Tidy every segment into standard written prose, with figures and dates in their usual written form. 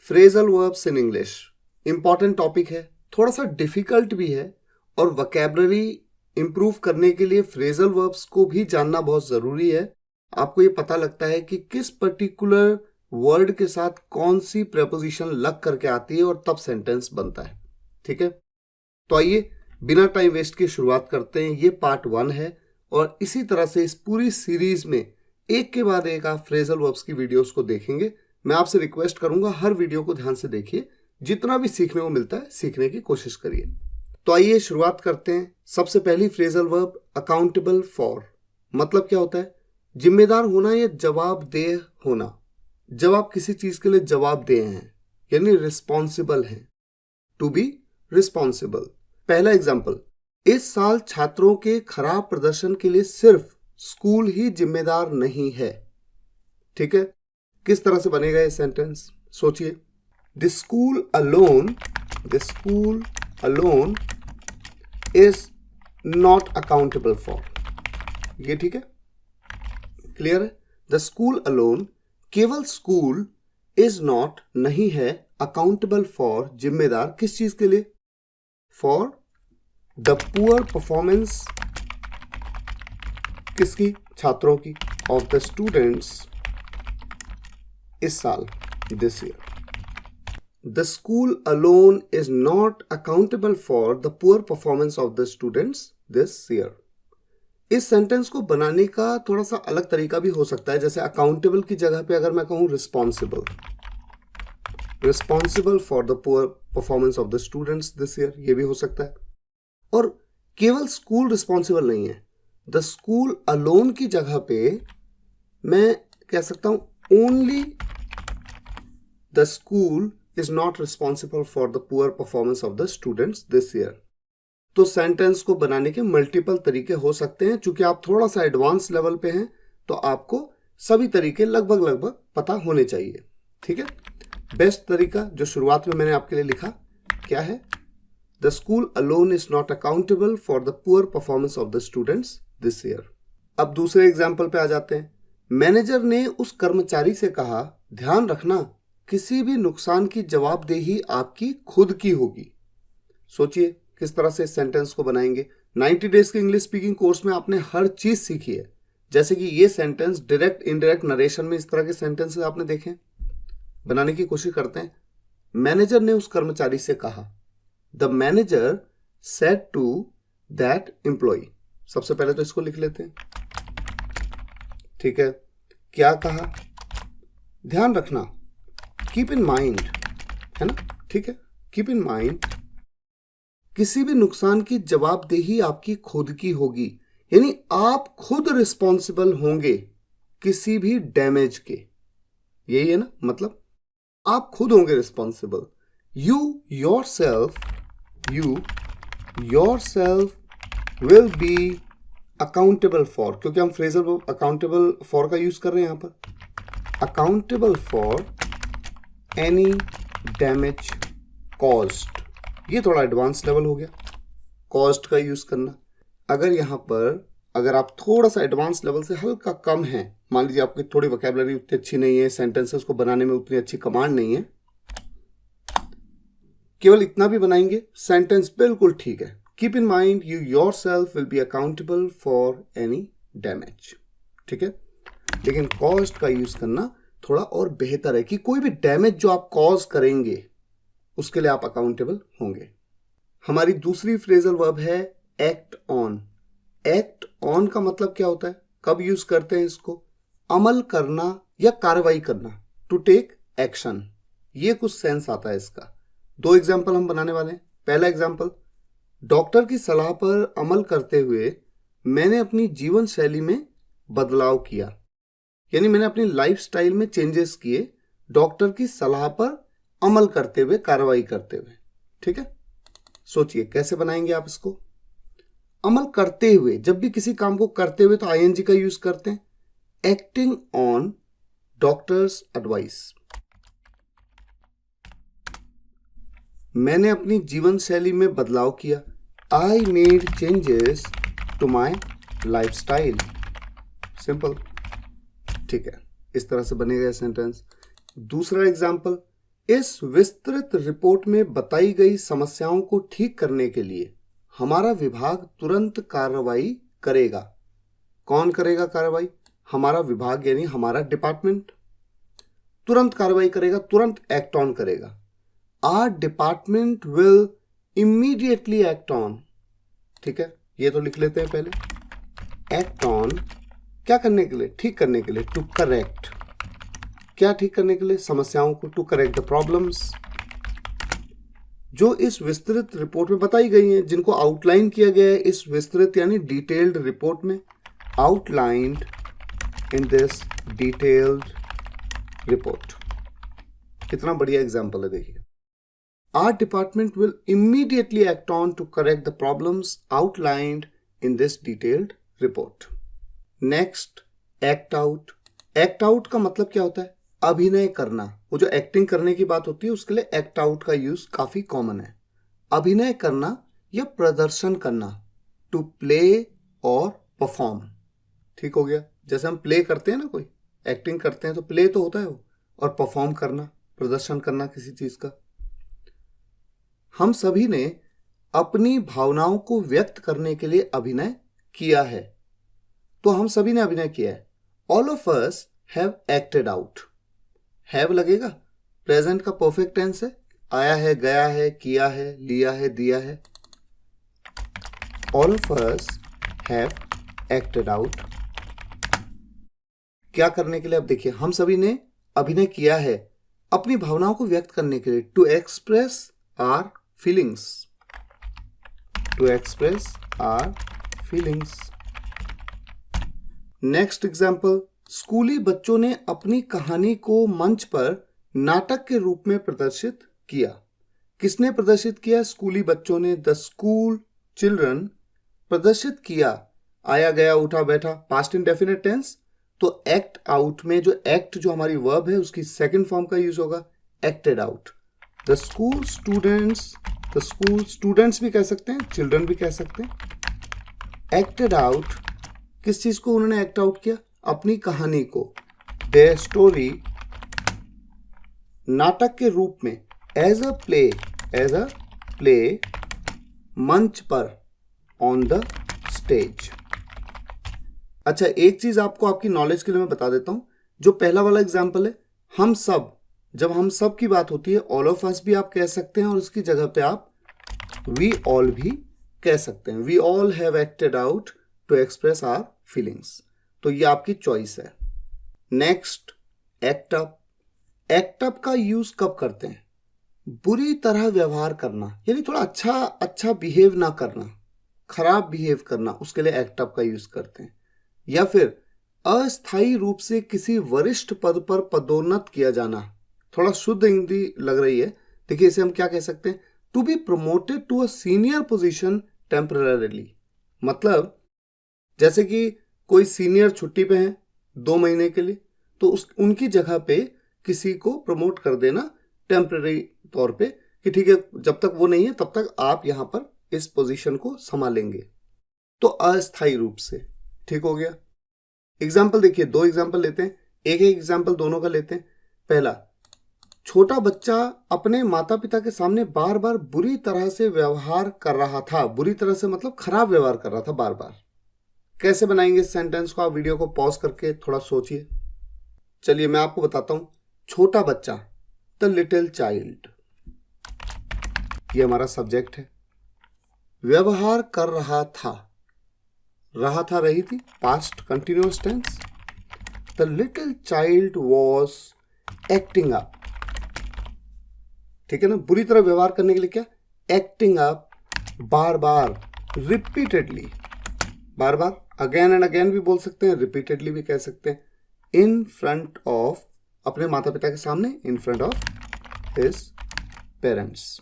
Phrasal verbs in English important topic है, थोड़ा सा डिफिकल्ट भी है और वोकैबुलरी इंप्रूव करने के लिए फ्रेजल वर्ब्स को भी जानना बहुत ज़रूरी है। आपको ये पता लगता है कि किस पर्टिकुलर वर्ड के साथ कौन सी प्रेपोजिशन लग करके आती है और तब सेंटेंस बनता है। ठीक है, तो आइए बिना टाइम वेस्ट के शुरुआत करते हैं। ये पार्ट 1 है और इसी तरह से इस पूरी सीरीज में एक के बाद एक आप फ्रेजल वर्ब्स की वीडियोस को देखेंगे। मैं आपसे रिक्वेस्ट करूंगा हर वीडियो को ध्यान से देखिए, जितना भी सीखने को मिलता है सीखने की कोशिश करिए। तो आइए शुरुआत करते हैं। सबसे पहली फ्रेजल वर्ब अकाउंटेबल फॉर, मतलब क्या होता है? जिम्मेदार होना या जवाबदेह होना। जब आप किसी चीज के लिए जवाबदेह हैं यानी रिस्पॉन्सिबल हैं, टू बी रिस्पॉन्सिबल। पहला एग्जाम्पल, इस साल छात्रों के खराब प्रदर्शन के लिए सिर्फ स्कूल ही जिम्मेदार नहीं है। ठीक है, किस तरह से बनेगा ये सेंटेंस सोचिए। The school alone is not accountable for. ये ठीक है, क्लियर है? द स्कूल अलोन, केवल स्कूल, इज नॉट, नहीं है, अकाउंटेबल फॉर, जिम्मेदार किस चीज के लिए? फॉर द पुअर परफॉर्मेंस, किसकी? छात्रों की, ऑफ द स्टूडेंट्स इस साल, this year. The school alone is not accountable for the poor performance of the students this year. इस सेंटेंस को बनाने का थोड़ा सा अलग तरीका भी हो सकता है। जैसे अकाउंटेबल की जगह पे अगर मैं कहूं responsible for the poor performance of the students this year, ये भी हो सकता है। और केवल स्कूल रिस्पॉन्सिबल नहीं है, द स्कूल अलोन की जगह पे मैं कह सकता हूं only the school is not responsible for the poor performance of the students this year. तो सेंटेंस को बनाने के मल्टीपल तरीके हो सकते हैं। चूंकि आप थोड़ा सा एडवांस लेवल पे हैं तो आपको सभी तरीके लगभग पता होने चाहिए। ठीक है, बेस्ट तरीका जो शुरुआत में मैंने आपके लिए लिखा क्या है? The school alone is not accountable for the poor performance of the students this year. अब दूसरे एग्जाम्पल पे आ जाते हैं। मैनेजर ने उस कर्मचारी से कहा, ध्यान रखना, किसी भी नुकसान की जवाबदेही आपकी खुद की होगी। सोचिए किस तरह से इस सेंटेंस को बनाएंगे। 90 डेज के इंग्लिश स्पीकिंग कोर्स में आपने हर चीज सीखी है, जैसे कि ये सेंटेंस डायरेक्ट इनडायरेक्ट नरेशन में इस तरह के सेंटेंसेस आपने देखे। बनाने की कोशिश करते हैं। मैनेजर ने उस कर्मचारी से कहा, the manager said to that employ. सबसे पहले तो इसको लिख लेते हैं। ठीक है, क्या कहा? ध्यान रखना, कीप इन माइंड, है ना? ठीक है, कीप इन माइंड, किसी भी नुकसान की जवाबदेही आपकी खुद की होगी, यानी आप खुद रिस्पॉन्सिबल होंगे किसी भी डैमेज के। यही है ना मतलब, आप खुद होंगे responsible. You yourself will be accountable for, क्योंकि हम फ्रेजल वर्ब अकाउंटेबल फॉर का यूज कर रहे हैं यहां पर। Accountable for any damage caused, ये थोड़ा एडवांस लेवल हो गया, कॉस्ट का यूज करना। अगर आप थोड़ा सा एडवांस लेवल से हल्का कम है, मान लीजिए आपकी थोड़ी वोकैबुलरी उतनी अच्छी नहीं है, सेंटेंसेस को बनाने में उतनी अच्छी कमांड नहीं है, केवल इतना भी बनाएंगे, सेंटेंस बिल्कुल ठीक है। Keep in mind, you yourself will be accountable for any damage. ठीक है, लेकिन कॉस्ट का यूज करना थोड़ा और बेहतर है कि कोई भी डैमेज जो आप कॉज करेंगे उसके लिए आप अकाउंटेबल होंगे। हमारी दूसरी फ्रेजल वर्ब है एक्ट ऑन। एक्ट ऑन का मतलब क्या होता है? कब यूज करते हैं इसको? अमल करना या कार्रवाई करना, टू टेक एक्शन, ये कुछ सेंस आता है इसका। 2 एग्जाम्पल हम बनाने वाले हैं। पहला एग्जाम्पल, डॉक्टर की सलाह पर अमल करते हुए मैंने अपनी जीवन शैली में बदलाव किया, यानी मैंने अपनी लाइफस्टाइल में चेंजेस किए डॉक्टर की सलाह पर अमल करते हुए, कार्रवाई करते हुए। ठीक है, सोचिए कैसे बनाएंगे आप इसको। अमल करते हुए, जब भी किसी काम को करते हुए तो आईएनजी का यूज करते हैं। एक्टिंग ऑन डॉक्टर्स एडवाइस, मैंने अपनी जीवन शैली में बदलाव किया। I made changes to my lifestyle, simple. ठीक है, इस तरह से बनेगा सेंटेंस। दूसरा एग्जाम्पल, इस विस्तृत रिपोर्ट में बताई गई समस्याओं को ठीक करने के लिए हमारा विभाग तुरंत कार्रवाई करेगा। कौन करेगा कार्रवाई? हमारा विभाग यानी हमारा डिपार्टमेंट तुरंत कार्रवाई करेगा, तुरंत एक्ट ऑन करेगा। Our department will immediately act on. ठीक है, ये तो लिख लेते हैं पहले। एक्ट ऑन क्या करने के लिए? ठीक करने के लिए। टू करेक्ट, क्या ठीक करने के लिए? समस्याओं को। टू करेक्ट द प्रॉब्लम्स जो इस विस्तृत रिपोर्ट में बताई गई हैं, जिनको आउटलाइन किया गया है इस विस्तृत यानी डिटेल्ड रिपोर्ट में। Outlined in this detailed report. कितना बढ़िया एग्जाम्पल है, देखिए। Our department will immediately act on to correct the problems outlined in this detailed report. Next, act out. Act out का मतलब क्या होता है? अभिनय करना। वो जो एक्टिंग करने की बात होती है उसके लिए act out का यूज काफी कॉमन है। अभिनय करना या प्रदर्शन करना। To play और perform। ठीक हो गया। जैसे हम प्ले करते हैं ना, कोई एक्टिंग करते हैं तो प्ले तो होता है वो, और परफॉर्म करना, प्रदर्शन करना किसी चीज का। हम सभी ने अपनी भावनाओं को व्यक्त करने के लिए अभिनय किया है। तो हम सभी ने अभिनय किया है। All of us have acted out. Have लगेगा, प्रेजेंट का परफेक्ट टेंस है। आया है, गया है, किया है, लिया है, दिया है। All of us have acted out. क्या करने के लिए? अब देखिए, हम सभी ने अभिनय किया है अपनी भावनाओं को व्यक्त करने के लिए। To express our feelings. To express our feelings. Next example, स्कूली बच्चों ने अपनी कहानी को मंच पर नाटक के रूप में प्रदर्शित किया। किसने प्रदर्शित किया? स्कूली बच्चों ने। द स्कूल चिल्ड्रन प्रदर्शित किया। आया, गया, उठा, बैठा, पास्ट इंडेफिनिट टेंस। तो एक्ट आउट में जो एक्ट जो हमारी वर्ब है उसकी सेकंड फॉर्म का यूज होगा, acted out. The school students भी कह सकते हैं, चिल्ड्रन भी कह सकते हैं। एक्टेड आउट, किस चीज को उन्होंने एक्ट आउट किया? अपनी कहानी को। देयर स्टोरी, नाटक के रूप में। एज अ प्ले, मंच पर, ऑन द स्टेज। अच्छा, एक चीज आपको आपकी नॉलेज के लिए मैं बता देता हूं। जो पहला वाला एग्जाम्पल है, हम सब, जब हम सब की बात होती है ऑल ऑफ अस भी आप कह सकते हैं और उसकी जगह पे आप वी ऑल भी कह सकते हैं। We all have acted out to express our feelings. तो ये आपकी चॉइस है। Next, act up. Act up का यूज कब करते हैं? बुरी तरह व्यवहार करना, यानी थोड़ा अच्छा बिहेव ना करना, खराब बिहेव करना, उसके लिए एक्ट अप का यूज करते हैं। या फिर अस्थायी रूप से किसी वरिष्ठ पद पर पदोन्नत किया जाना। थोड़ा शुद्ध हिंदी लग रही है, देखिए इसे हम क्या कह सकते हैं? To be promoted to a senior position temporarily. मतलब जैसे कि कोई सीनियर छुट्टी पे है 2 महीने के लिए, तो उनकी जगह पे किसी को प्रमोट कर देना टेम्पररी तौर पे, कि ठीक है जब तक वो नहीं है तब तक आप यहां पर इस पोजीशन को संभालेंगे। तो अस्थायी रूप से। ठीक हो गया। एग्जाम्पल देखिए, 2 एग्जाम्पल लेते हैं, एक एग्जाम्पल दोनों का लेते हैं। पहला, छोटा बच्चा अपने माता पिता के सामने बार बार बुरी तरह से व्यवहार कर रहा था। बुरी तरह से मतलब खराब व्यवहार कर रहा था बार बार। कैसे बनाएंगे इस सेंटेंस को? आप वीडियो को पॉज करके थोड़ा सोचिए। चलिए मैं आपको बताता हूं। छोटा बच्चा, द लिटिल चाइल्ड, ये हमारा सब्जेक्ट है। व्यवहार कर रहा था, रही थी, past continuous tense. The little child was acting up. ठीक है ना, बुरी तरह व्यवहार करने के लिए क्या? Acting up, bar bar, repeatedly, bar bar, again and again भी बोल सकते हैं, रिपीटेडली भी कह सकते हैं। इन फ्रंट ऑफ, अपने माता पिता के सामने, in front of his parents.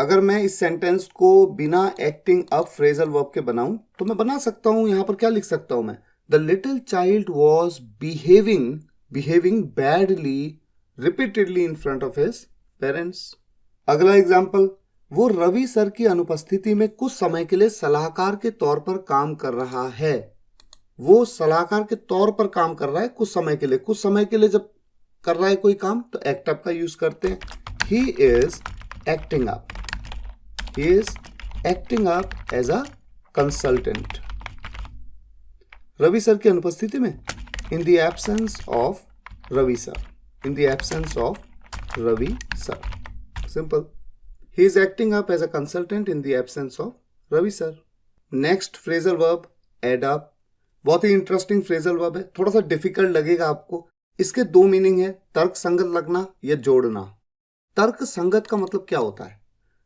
अगर मैं इस सेंटेंस को बिना एक्टिंग अप फ्रेजल वर्ब के बनाऊं तो मैं बना सकता हूं, यहां पर क्या लिख सकता हूं मैं? The little child was behaving badly repeatedly in front of his parents. अगला एग्जाम्पल, वो रवि सर की अनुपस्थिति में कुछ समय के लिए सलाहकार के तौर पर काम कर रहा है। वो सलाहकार के तौर पर काम कर रहा है कुछ समय के लिए। कुछ समय के लिए जब कर रहा है कोई काम तो एक्ट अप का यूज करते हैं. He is acting up. He is acting up as a consultant. Ravi sir की अनुपस्थिति में, in the absence of Ravi sir. In the absence of Ravi sir. Simple. He is acting up as a consultant in the absence of Ravi sir. Next phrasal verb add up. बहुत ही interesting phrasal verb है, थोड़ा सा difficult लगेगा आपको. इसके दो meaning है, तर्क संगत लगना या जोड़ना. तर्क संगत का मतलब क्या होता है?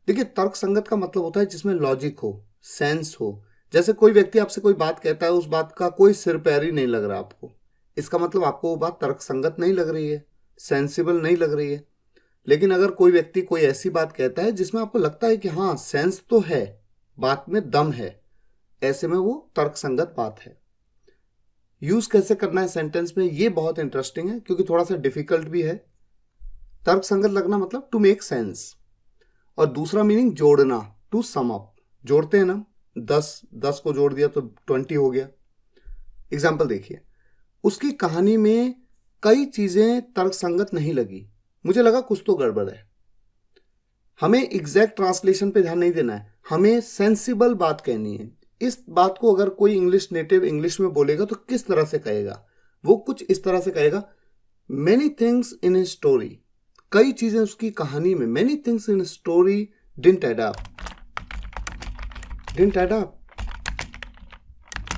देखिए, तर्क संगत का मतलब होता है जिसमें लॉजिक हो, सेंस हो. जैसे कोई व्यक्ति आपसे कोई बात कहता है, उस बात का कोई सिर पैर ही नहीं लग रहा आपको, इसका मतलब आपको वो बात तर्क संगत नहीं लग रही है, सेंसिबल नहीं लग रही है. लेकिन अगर कोई व्यक्ति कोई ऐसी बात कहता है जिसमें आपको लगता है कि हाँ सेंस तो है, बात में दम है, ऐसे में वो तर्क संगत बात है. यूज कैसे करना है सेंटेंस में, ये बहुत इंटरेस्टिंग है क्योंकि थोड़ा सा डिफिकल्ट भी है. तर्क संगत लगना मतलब टू मेक सेंस. और दूसरा मीनिंग जोड़ना, टू सम अप. जोड़ते हैं ना, 10 को जोड़ दिया तो 20 हो गया. एग्जाम्पल देखिए, उसकी कहानी में कई चीजें तर्क संगत नहीं लगी, मुझे लगा कुछ तो गड़बड़ है. हमें एग्जैक्ट ट्रांसलेशन पे ध्यान नहीं देना है, हमें सेंसिबल बात कहनी है. इस बात को अगर कोई इंग्लिश नेटिव इंग्लिश में बोलेगा तो किस तरह से कहेगा? वो कुछ इस तरह से कहेगा, many things in a story. कई चीजें उसकी कहानी में, many things in story didn't add up. Didn't add up,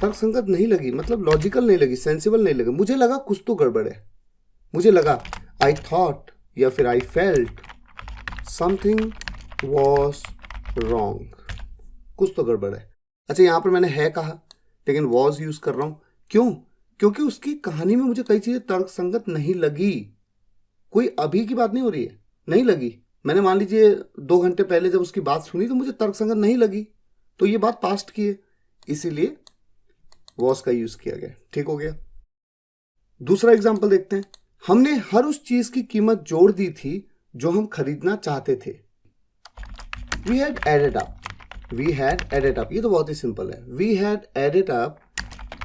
तर्क संगत नहीं लगी, मतलब लॉजिकल नहीं लगी, सेंसिबल नहीं लगी. मुझे लगा कुछ तो गड़बड़ है. मुझे लगा, आई थॉट या फिर I felt something was wrong. कुछ तो गड़बड़ है. अच्छा, यहां पर मैंने है कहा लेकिन वॉज यूज कर रहा हूं. क्यों? क्योंकि उसकी कहानी में मुझे कई चीजें तर्क संगत नहीं लगी. कोई अभी की बात नहीं हो रही है, नहीं लगी. मैंने मान लीजिए 2 घंटे पहले जब उसकी बात सुनी तो मुझे तर्क संगत नहीं लगी, तो ये बात पास्ट की है, इसीलिए वॉज का यूज किया गया. ठीक हो गया. दूसरा एग्जाम्पल देखते हैं. हमने हर उस चीज की कीमत जोड़ दी थी जो हम खरीदना चाहते थे. We had added up. We had added up, ये तो बहुत ही सिंपल है. We had added up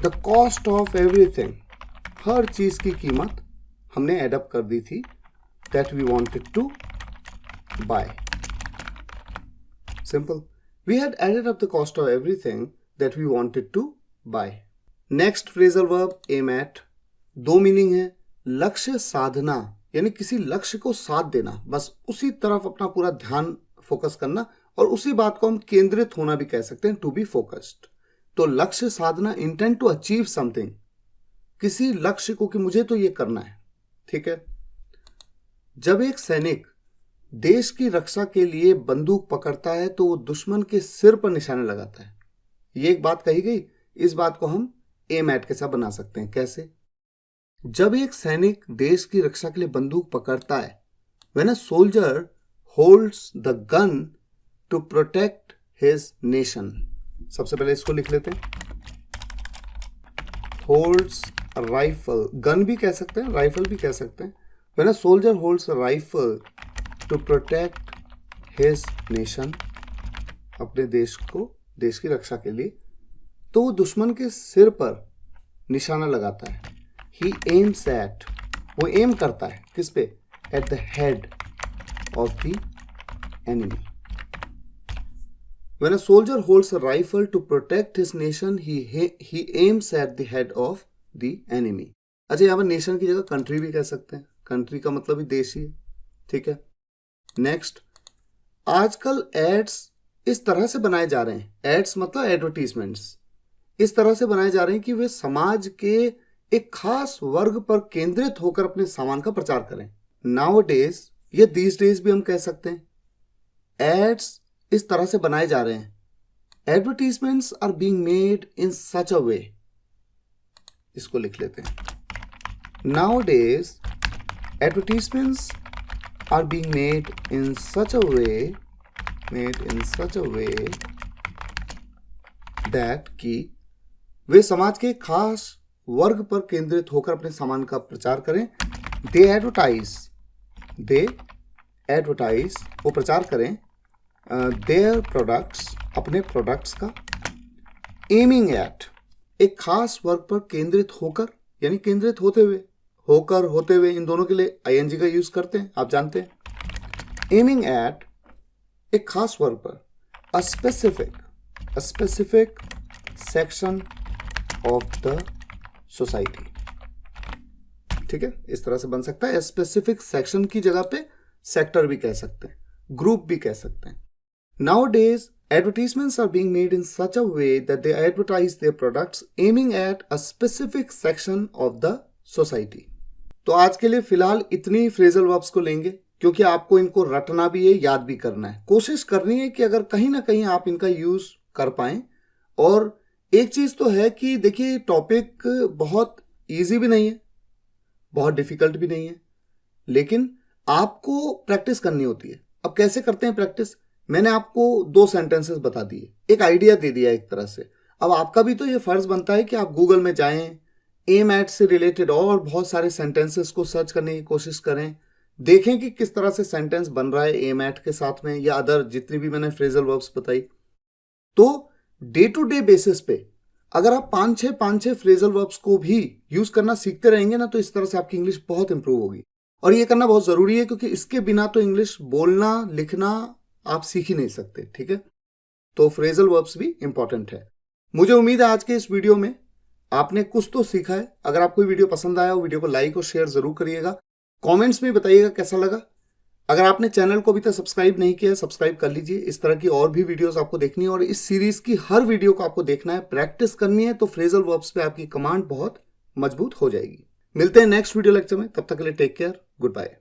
the cost of everything. हर चीज की कीमत हमने एड अप कर दी थी, that we wanted to buy. Simple. We had added up the cost of everything that we wanted to buy. Next phrasal verb aim at. दो meaning है. लक्ष्य साधना, यानी किसी लक्ष्य को साध देना, बस उसी तरफ अपना पूरा ध्यान फोकस करना, और उसी बात को हम केंद्रित होना भी कह सकते हैं, टू बी फोकस्ड. तो लक्ष्य साधना, इंटेंट टू अचीव समथिंग, किसी लक्ष्य को कि मुझे तो ये करना है. ठीक है. जब एक सैनिक देश की रक्षा के लिए बंदूक पकड़ता है तो वो दुश्मन के सिर पर निशाना लगाता है. ये एक बात कही गई. इस बात को हम एम एट के साथ बना सकते हैं. कैसे? जब एक सैनिक देश की रक्षा के लिए बंदूक पकड़ता है, when a soldier holds the gun to protect his nation. सबसे पहले इसको लिख लेते हैं. होल्ड्स राइफल, गन भी कह सकते हैं, राइफल भी कह सकते हैं. When a soldier holds a rifle to protect his nation, अपने देश को, देश की रक्षा के लिए, तो वो दुश्मन के सिर पर निशाना लगाता है. He aims at, वो एम करता है किस पे? At the head of the enemy. When a soldier holds a rifle to protect his nation, he aims at the head of the enemy. अच्छा, यहाँ पर नेशन की जगह कंट्री भी कह सकते हैं. कंट्री का मतलब भी देश ही है. ठीक है. नेक्स्ट, आजकल एड्स इस तरह से बनाए जा रहे हैं. एड्स मतलब एडवर्टीजमेंट्स, इस तरह से बनाए जा रहे हैं कि वे समाज के एक खास वर्ग पर केंद्रित होकर अपने सामान का प्रचार करें. नाउ डेज, ये दीज डेज भी हम कह सकते हैं. एड्स इस तरह से बनाए जा रहे हैं. Advertisements are being made in such a way. इसको लिख लेते हैं. Nowadays advertisements are being made in such a way that कि वे समाज के खास वर्ग पर केंद्रित होकर अपने सामान का प्रचार करें. दे एडवर्टाइज, वो प्रचार करें देयर प्रोडक्ट्स, अपने प्रोडक्ट्स का. एमिंग एट, एक खास वर्ग पर केंद्रित होकर, यानी केंद्रित होते हुए, होकर, होते हुए, इन दोनों के लिए आईएनजी का यूज करते हैं, आप जानते हैं। एमिंग एट, एक खास वर्ग पर, a specific section of the society. ठीक है, इस तरह से बन सकता है। स्पेसिफिक सेक्शन की जगह पे सेक्टर भी कह सकते हैं, ग्रुप भी कह सकते हैं। Nowadays, advertisements are being made in such a way that they advertise their products aiming at a specific section of the society. तो आज के लिए फिलहाल इतनी फ्रेजल वर्ब्स को लेंगे, क्योंकि आपको इनको रटना भी है, याद भी करना है। कोशिश करनी है कि अगर कहीं ना कहीं आप इनका यूज कर पाएं। और एक चीज तो है कि देखिए, टॉपिक बहुत इजी भी नहीं है, बहुत डिफिकल्ट भी नहीं है, लेकिन आपको प्रैक्टिस करनी होती है। अब कैसे करते हैं प्रैक्टिस? मैंने आपको 2 सेंटेंसेस बता दिए, एक आइडिया दे दिया एक तरह से। अब आपका भी तो ये फर्ज बनता है कि आप गूगल में जाएं, एम एट से रिलेटेड और बहुत सारे सेंटेंसेस को सर्च करने की कोशिश करें, देखें कि किस तरह से सेंटेंस बन रहा है एम एट के साथ में, या अदर जितनी भी मैंने फ्रेजल वर्ब्स बताई। तो डे टू डे बेसिस पे अगर आप 5-6 फ्रेजल वर्ब्स को भी यूज करना सीखते रहेंगे ना, तो इस तरह से आपकी इंग्लिश बहुत इंप्रूव होगी। और ये करना बहुत जरूरी है, क्योंकि इसके बिना तो इंग्लिश बोलना लिखना आप सीख ही नहीं सकते। ठीक है, तो फ्रेजल वर्ब्स भी इंपॉर्टेंट है। मुझे उम्मीद है आज के इस वीडियो में आपने कुछ तो सीखा है। अगर आपको वीडियो पसंद आया हो, वीडियो को लाइक और शेयर जरूर करिएगा। कमेंट्स में बताइएगा कैसा लगा। अगर आपने चैनल को अभी तक सब्सक्राइब नहीं किया है, सब्सक्राइब कर लीजिए। इस तरह की और भी वीडियोस आपको देखनी है, और इस सीरीज की हर वीडियो को आपको देखना है, प्रैक्टिस करनी है, तो फ्रेजल वर्ब्स पे आपकी कमांड बहुत मजबूत हो जाएगी। मिलते हैं नेक्स्ट वीडियो लेक्चर में, तब तक के लिए टेक केयर, गुड बाय।